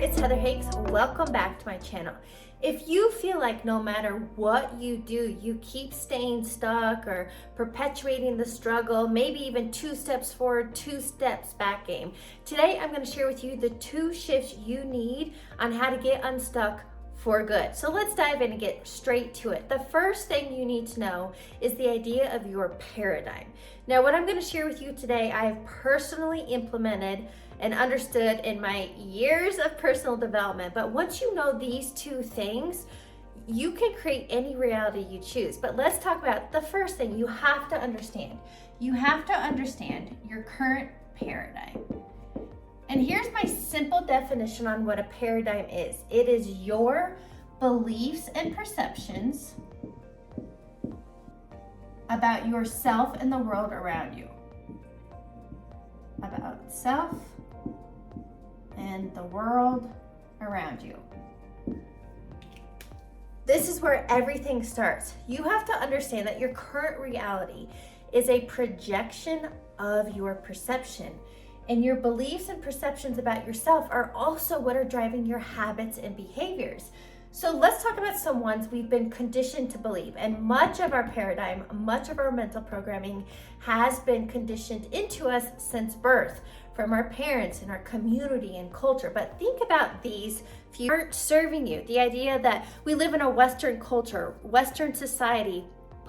it's Heather Hakes. Welcome back to my channel. If you feel like no matter what you do, you keep staying stuck or perpetuating the struggle, maybe even 2 steps forward, 2 steps back game, today I'm going to share with you the 2 shifts you need on how to get unstuck for good. So let's dive in and get straight to it. The first thing you need to know is the idea of your paradigm. Now, what I'm going to share with you today, I have personally implemented and understood in my years of personal development. But once you know these 2 things, you can create any reality you choose. But let's talk about the first thing you have to understand. You have to understand your current paradigm. And here's my simple definition on what a paradigm is. It is your beliefs and perceptions about yourself and the world around you. About self and the world around you. This is where everything starts. You have to understand that your current reality is a projection of your perception. And your beliefs and perceptions about yourself are also what are driving your habits and behaviors. So let's talk about some ones we've been conditioned to believe. And much of our paradigm, much of our mental programming has been conditioned into us since birth from our parents and our community and culture. But think about these few aren't serving you. The idea that we live in a Western culture, Western society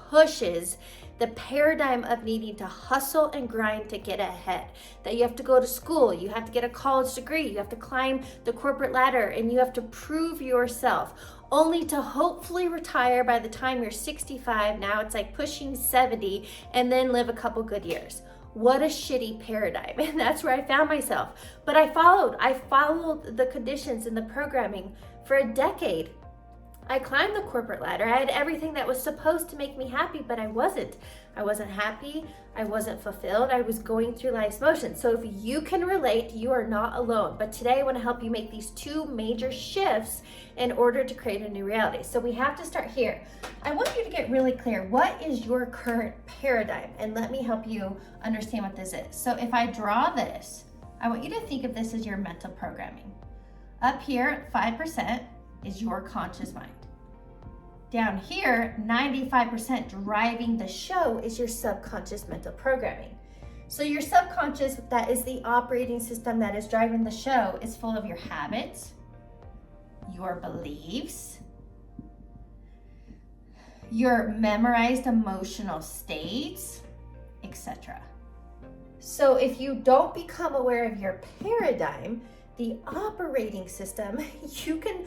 pushes the paradigm of needing to hustle and grind to get ahead. That you have to go to school, you have to get a college degree, you have to climb the corporate ladder, and you have to prove yourself, only to hopefully retire by the time you're 65, now it's like pushing 70, and then live a couple good years. What a shitty paradigm. And that's where I found myself. But I followed the conditions and the programming for a decade. I climbed the corporate ladder. I had everything that was supposed to make me happy, but I wasn't. I wasn't happy. I wasn't fulfilled. I was going through life's motions. So if you can relate, you are not alone. But today I want to help you make these 2 major shifts in order to create a new reality. So we have to start here. I want you to get really clear. What is your current paradigm? And let me help you understand what this is. So if I draw this, I want you to think of this as your mental programming. Up here, 5% is your conscious mind. Down here, 95% driving the show is your subconscious mental programming. So your subconscious, that is the operating system that is driving the show, is full of your habits, your beliefs, your memorized emotional states, etc. So if you don't become aware of your paradigm, the operating system, you can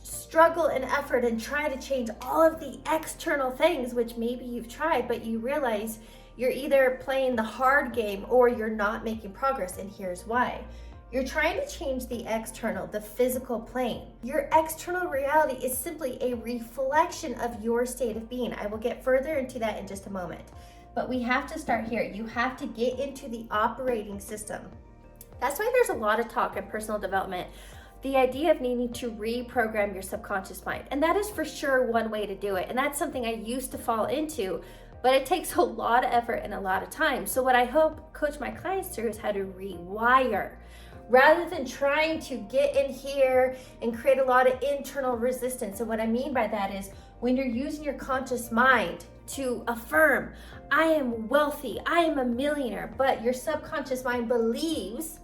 struggle and effort and try to change all of the external things, which maybe you've tried, but you realize you're either playing the hard game or you're not making progress. And here's why. You're trying to change the external, the physical plane. Your external reality is simply a reflection of your state of being. I will get further into that in just a moment. But we have to start here. You have to get into the operating system. That's why there's a lot of talk in personal development. The idea of needing to reprogram your subconscious mind. And that is for sure one way to do it. And that's something I used to fall into, but it takes a lot of effort and a lot of time. So what I hope coach my clients through is how to rewire. Rather than trying to get in here and create a lot of internal resistance. And what I mean by that is when you're using your conscious mind to affirm, I am wealthy, I am a millionaire, but your subconscious mind believes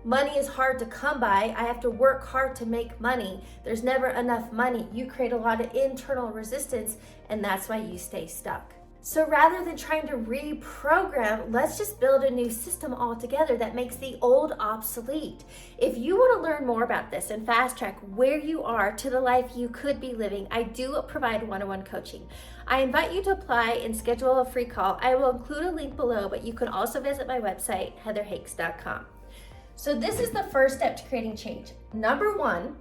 money is hard to come by. I have to work hard to make money. There's never enough money. You create a lot of internal resistance, and that's why you stay stuck. So rather than trying to reprogram, let's just build a new system altogether that makes the old obsolete. If you want to learn more about this and fast track where you are to the life you could be living, I do provide one-on-one coaching. I invite you to apply and schedule a free call. I will include a link below, but you can also visit my website, heatherhakes.com. So this is the first step to creating change. Number 1,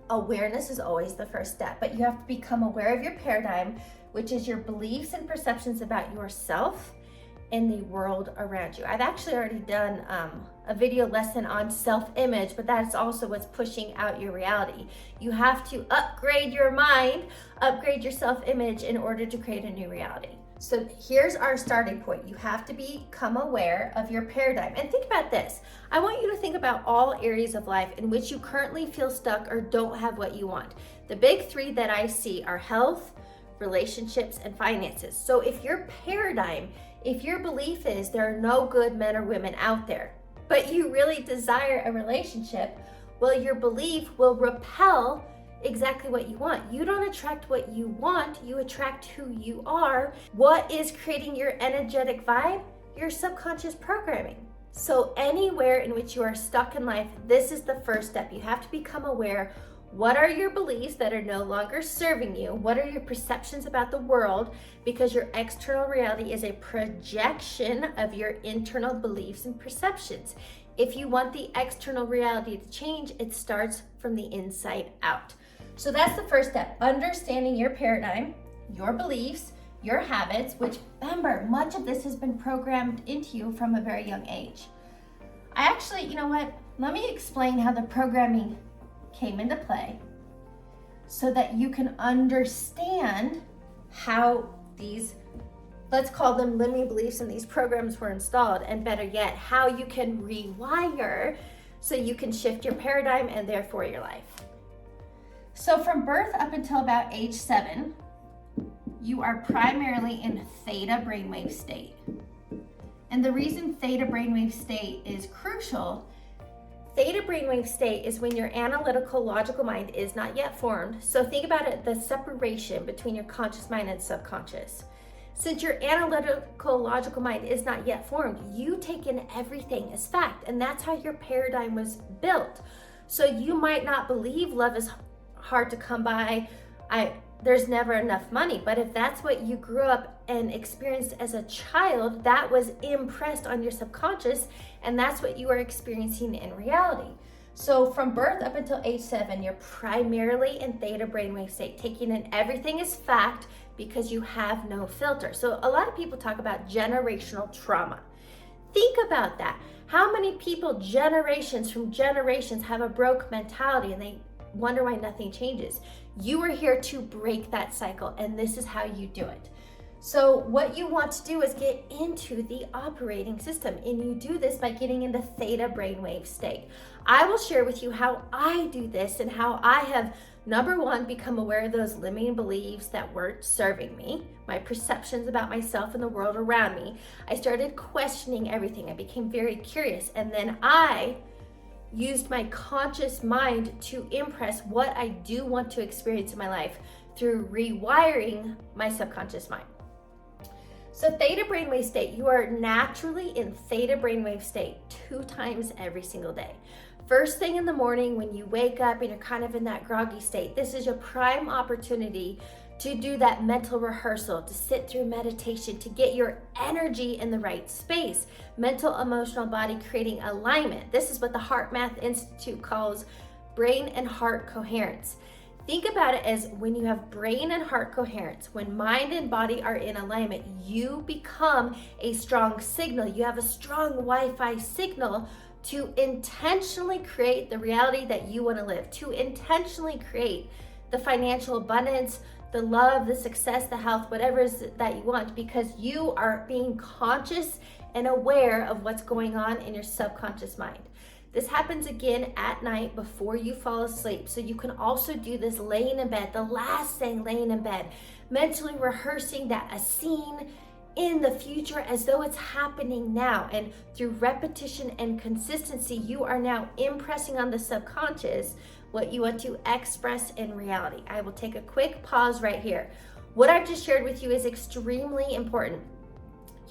awareness is always the first step, but you have to become aware of your paradigm, which is your beliefs and perceptions about yourself and the world around you. I've actually already done a video lesson on self-image, but that's also what's pushing out your reality. You have to upgrade your mind, upgrade your self-image in order to create a new reality. So here's our starting point. You have to become aware of your paradigm. And think about this. I want you to think about all areas of life in which you currently feel stuck or don't have what you want. The big three that I see are health, relationships, and finances. So if your paradigm, if your belief is there are no good men or women out there, but you really desire a relationship, well, your belief will repel exactly what you want. You don't attract what you want, you attract who you are. What is creating your energetic vibe? Your subconscious programming. So anywhere in which you are stuck in life, this is the first step. You have to become aware. What are your beliefs that are no longer serving you? What are your perceptions about the world? Because your external reality is a projection of your internal beliefs and perceptions. If you want the external reality to change, it starts from the inside out. So that's the first step, understanding your paradigm, your beliefs, your habits, which remember, much of this has been programmed into you from a very young age. I actually, you know what? Let me explain how the programming came into play so that you can understand how these, let's call them limiting beliefs, and these programs were installed, and better yet, how you can rewire so you can shift your paradigm and therefore your life. So from birth up until about age 7, you are primarily in theta brainwave state. And the reason theta brainwave state is crucial, theta brainwave state is when your analytical logical mind is not yet formed. So think about it, the separation between your conscious mind and subconscious. Since your analytical logical mind is not yet formed, you take in everything as fact, and that's how your paradigm was built. So you might not believe love is hard to come by, there's never enough money, but if that's what you grew up and experienced as a child, that was impressed on your subconscious, and that's what you are experiencing in reality. So from birth up until age 7, you're primarily in theta brainwave state, taking in everything as fact because you have no filter. So a lot of people talk about generational trauma. Think about that. How many people generations from generations have a broke mentality and they wonder why nothing changes? You are here to break that cycle, and this is how you do it. So what you want to do is get into the operating system, and you do this by getting into theta brainwave state. I will share with you how I do this and how I have, number one, become aware of those limiting beliefs that weren't serving me, my perceptions about myself and the world around me. I started questioning everything. I became very curious, and then I used my conscious mind to impress what I do want to experience in my life through rewiring my subconscious mind. So theta brainwave state, you are naturally in theta brainwave state 2 times every single day. First thing in the morning when you wake up and you're kind of in that groggy state, this is your prime opportunity to do that mental rehearsal, to sit through meditation, to get your energy in the right space. Mental, emotional, body creating alignment. This is what the Heart Math Institute calls brain and heart coherence. Think about it as when you have brain and heart coherence, when mind and body are in alignment, you become a strong signal. You have a strong Wi-Fi signal to intentionally create the reality that you want to live, to intentionally create the financial abundance, the love, the success, the health, whatever it is that you want, because you are being conscious and aware of what's going on in your subconscious mind. This happens again at night before you fall asleep. So you can also do this laying in bed, the last thing laying in bed, mentally rehearsing that a scene in the future as though it's happening now. And through repetition and consistency, you are now impressing on the subconscious what you want to express in reality. I will take a quick pause right here. What I've just shared with you is extremely important.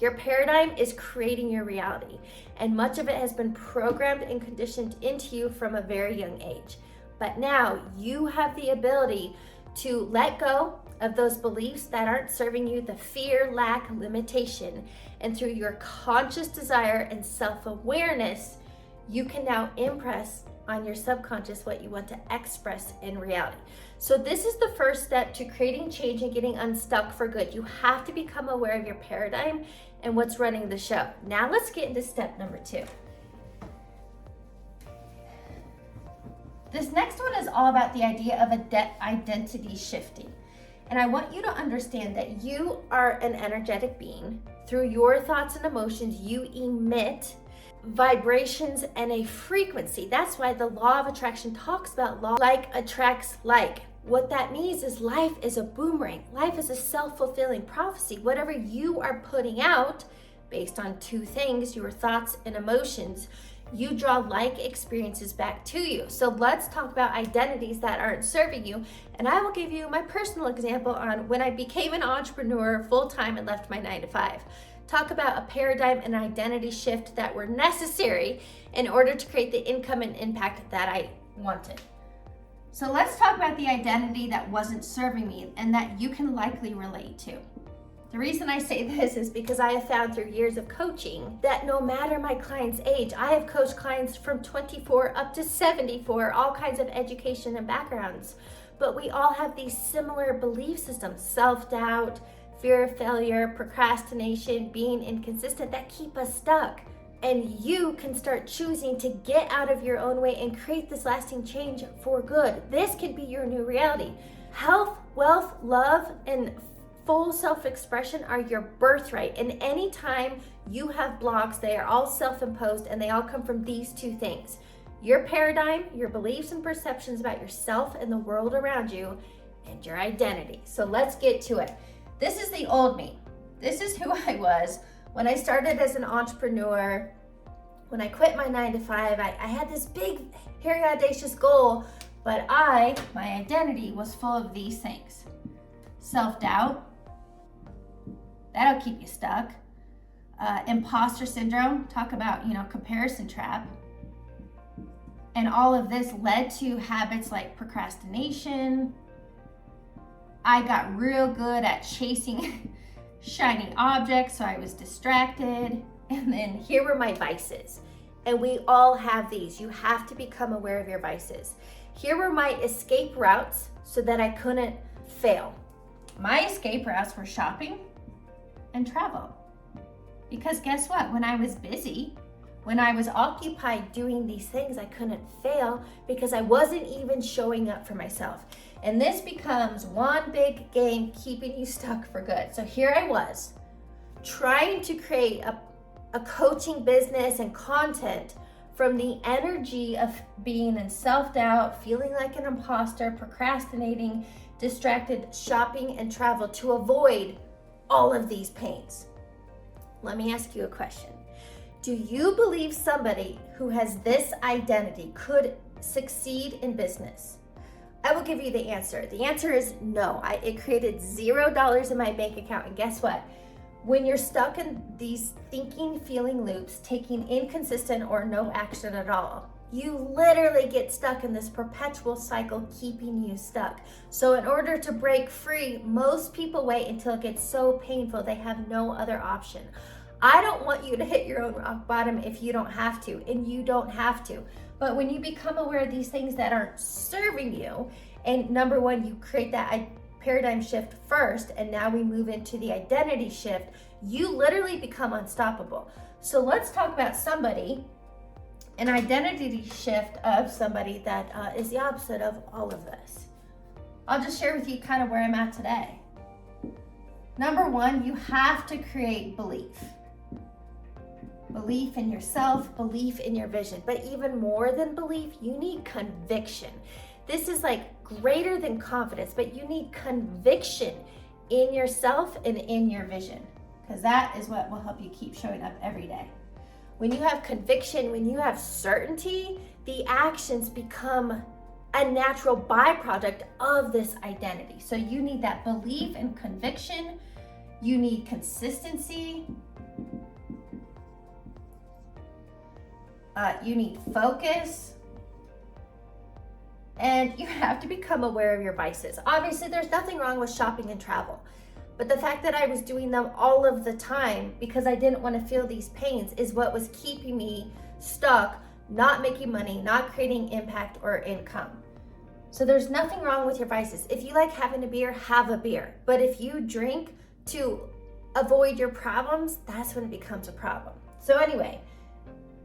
Your paradigm is creating your reality, and much of it has been programmed and conditioned into you from a very young age. But now you have the ability to let go of those beliefs that aren't serving you, the fear, lack, limitation, and through your conscious desire and self-awareness, you can now impress on your subconscious what you want to express in reality. So this is the first step to creating change and getting unstuck for good. You have to become aware of your paradigm and what's running the show. Now let's get into step number 2. This next one is all about the idea of identity shifting. And I want you to understand that you are an energetic being. Through your thoughts and emotions, you emit vibrations and a frequency. That's why the law of attraction talks about like attracts like. What that means is life is a boomerang. Life is a self-fulfilling prophecy. Whatever you are putting out based on two things, your thoughts and emotions, you draw like experiences back to you. So let's talk about identities that aren't serving you. And I will give you my personal example on when I became an entrepreneur full-time and left my 9-to-5. Talk about a paradigm and identity shift that were necessary in order to create the income and impact that I wanted. So let's talk about the identity that wasn't serving me and that you can likely relate to. The reason I say this is because I have found through years of coaching that no matter my client's age, I have coached clients from 24 up to 74, all kinds of education and backgrounds, but we all have these similar belief systems, self-doubt, fear of failure, procrastination, being inconsistent, that keep us stuck. And you can start choosing to get out of your own way and create this lasting change for good. This can be your new reality. Health, wealth, love, and full self-expression are your birthright. And anytime you have blocks, they are all self-imposed and they all come from these two things. Your paradigm, your beliefs and perceptions about yourself and the world around you, and your identity. So let's get to it. This is the old me. This is who I was when I started as an entrepreneur. When I quit my 9-to-5, I had this big, hairy, audacious goal, but my identity was full of these things. Self-doubt, that'll keep you stuck. Imposter syndrome, talk about, comparison trap. And all of this led to habits like procrastination. I got real good at chasing shiny objects, so I was distracted. And then here were my vices. And we all have these. You have to become aware of your vices. Here were my escape routes so that I couldn't fail. My escape routes were shopping and travel. Because guess what? When I was busy, when I was occupied doing these things, I couldn't fail because I wasn't even showing up for myself. And this becomes one big game keeping you stuck for good. So here I was trying to create a coaching business and content from the energy of being in self-doubt, feeling like an imposter, procrastinating, distracted, shopping and travel to avoid all of these pains. Let me ask you a question. Do you believe somebody who has this identity could succeed in business? I will give you the answer. The answer is no. It created $0 in my bank account. And guess what? When you're stuck in these thinking, feeling loops, taking inconsistent or no action at all, you literally get stuck in this perpetual cycle keeping you stuck. So in order to break free, most people wait until it gets so painful they have no other option. I don't want you to hit your own rock bottom if you don't have to, and you don't have to. But when you become aware of these things that aren't serving you, and number one, you create that paradigm shift first, and now we move into the identity shift, you literally become unstoppable. So let's talk about an identity shift of somebody that is the opposite of all of this. I'll just share with you kind of where I'm at today. Number one, you have to create belief. Belief in yourself, belief in your vision. But even more than belief, you need conviction. This is like greater than confidence, but you need conviction in yourself and in your vision, because that is what will help you keep showing up every day. When you have conviction, when you have certainty, the actions become a natural byproduct of this identity. So you need that belief and conviction. You need consistency. You need focus. And you have to become aware of your vices. Obviously, there's nothing wrong with shopping and travel. But the fact that I was doing them all of the time because I didn't want to feel these pains is what was keeping me stuck, not making money, not creating impact or income. So there's nothing wrong with your vices. If you like having a beer, have a beer. But if you drink to avoid your problems, that's when it becomes a problem. So anyway,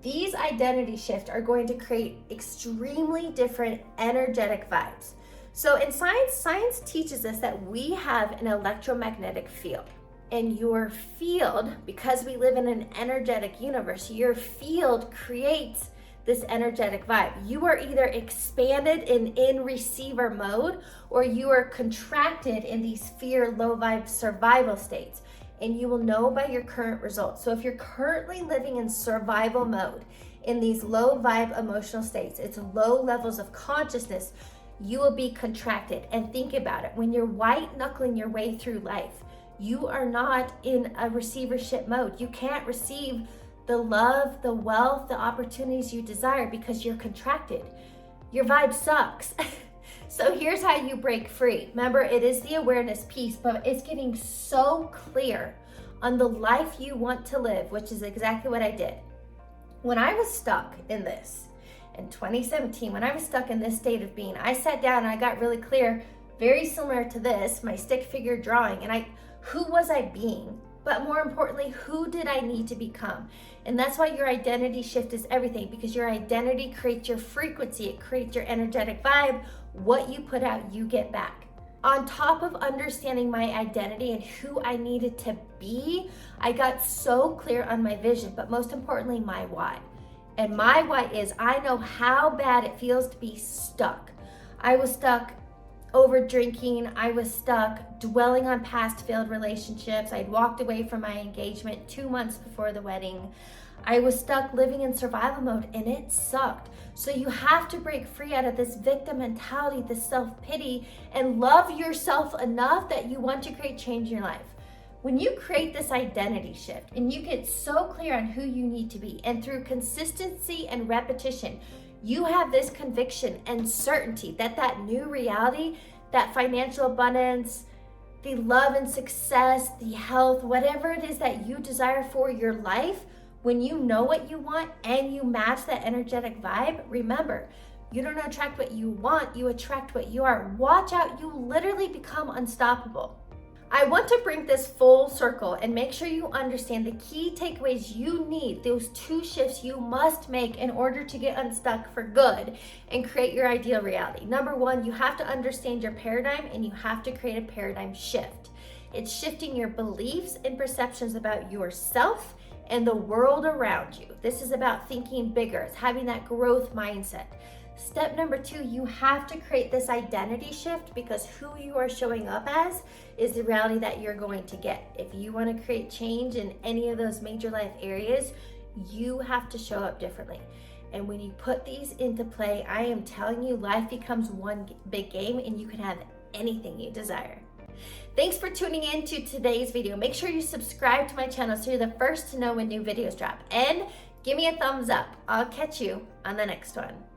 these identity shifts are going to create extremely different energetic vibes. So in science teaches us that we have an electromagnetic field. And your field, because we live in an energetic universe, your field creates this energetic vibe. You are either expanded and in receiver mode, or you are contracted in these fear, low vibe survival states. And you will know by your current results. So if you're currently living in survival mode, in these low vibe emotional states, it's low levels of consciousness, you will be contracted. And think about it, when you're white knuckling your way through life, you are not in a receivership mode. You can't receive the love, the wealth, the opportunities you desire because you're contracted. Your vibe sucks. So here's how you break free. Remember, it is the awareness piece, but it's getting so clear on the life you want to live, which is exactly what I did. When I was stuck in this, in 2017, when I was stuck in this state of being, I sat down and I got really clear, very similar to this, my stick figure drawing, and who was I being? But more importantly, who did I need to become? And that's why your identity shift is everything, because your identity creates your frequency, it creates your energetic vibe. What you put out, you get back. On top of understanding my identity and who I needed to be, I got so clear on my vision, but most importantly, my why. And my why is I know how bad it feels to be stuck. I was stuck over drinking. I was stuck dwelling on past failed relationships. I'd walked away from my engagement 2 months before the wedding. I was stuck living in survival mode and it sucked. So you have to break free out of this victim mentality, this self-pity, and love yourself enough that you want to create change in your life. When you create this identity shift and you get so clear on who you need to be, and through consistency and repetition, you have this conviction and certainty that that new reality, that financial abundance, the love and success, the health, whatever it is that you desire for your life, when you know what you want and you match that energetic vibe, remember, you don't attract what you want, you attract what you are. Watch out, you literally become unstoppable. I want to bring this full circle and make sure you understand the key takeaways you need, those 2 shifts you must make in order to get unstuck for good and create your ideal reality. Number 1, you have to understand your paradigm and you have to create a paradigm shift. It's shifting your beliefs and perceptions about yourself and the world around you. This is about thinking bigger. It's having that growth mindset. Step number 2, you have to create this identity shift, because who you are showing up as is the reality that you're going to get. If you want to create change in any of those major life areas, you have to show up differently. And when you put these into play, I am telling you, life becomes one big game and you can have anything you desire. Thanks for tuning in to today's video. Make sure you subscribe to my channel so you're the first to know when new videos drop. And give me a thumbs up. I'll catch you on the next one.